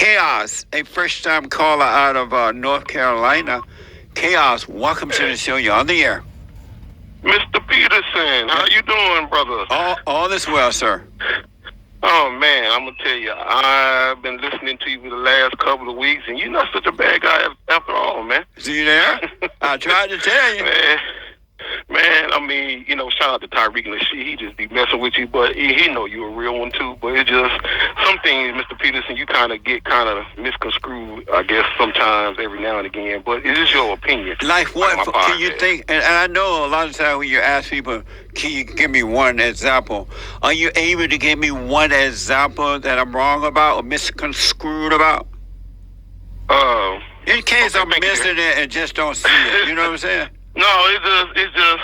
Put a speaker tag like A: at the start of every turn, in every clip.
A: Chaos, a first-time caller out of North Carolina. Chaos, welcome to the show. You're on the air.
B: Mr. Peterson, how you doing, brother?
A: All is well, sir.
B: Oh, man, I'm going to tell you, I've been listening to you for the last couple of weeks, and you're not such a bad guy after all, man.
A: See you there? I tried to tell you.
B: Man, I mean, shout out to Tyreek and the shit. He just be messing with you, but he know you a real one, too. But it's just some things, Mr. Peterson, you kind of get misconstrued, I guess, sometimes, every now and again. But it is your opinion.
A: Like what can you think? And I know a lot of times when you ask people, can you give me one example? Are you able to give me one example that I'm wrong about or misconstrued about? In case I'm missing it and just don't see it. You know what I'm saying?
B: No, it's just,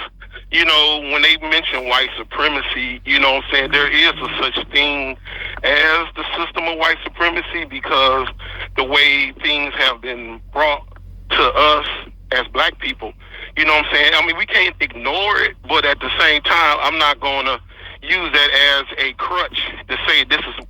B: when they mention white supremacy, you know what I'm saying, there is a such thing as the system of white supremacy because the way things have been brought to us as black people, you know what I'm saying? I mean, we can't ignore it, but at the same time, I'm not going to use that as a crutch to say this is,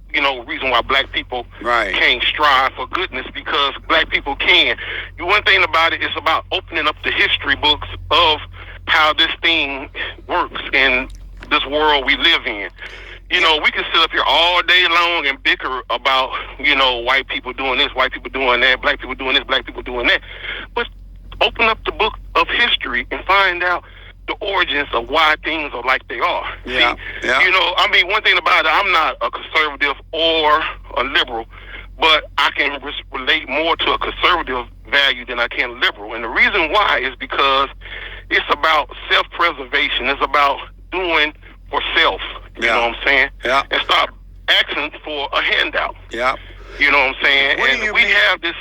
B: reason why black people can't strive for goodness, because black people can. The one thing about it is about opening up the history books of how this thing works in this world we live in. We can sit up here all day long and bicker about, white people doing this, white people doing that, black people doing this, black people doing that. But open up the book of history and find out the origins of why things are like they are.
A: Yeah.
B: See, I mean, one thing about it, I'm not a conservative or a liberal, but I can relate more to a conservative value than I can liberal. And the reason why is because it's about self-preservation. It's about doing for self. You know what I'm saying?
A: Yeah.
B: And stop asking for a handout.
A: Yeah.
B: You know what I'm saying? And we have this...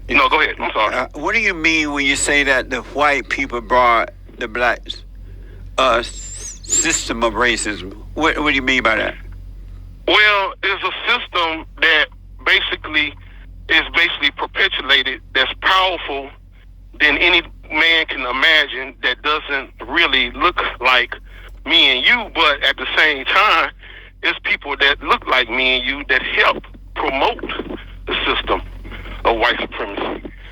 B: go ahead. I'm sorry.
A: What do you mean when you say that the white people brought the black system of racism? What do you mean by that?
B: Well, it's a system that basically is perpetuated that's powerful than any man can imagine, that doesn't really look like me and you, but at the same time, it's people that look like me and you that help promote the system of white supremacy.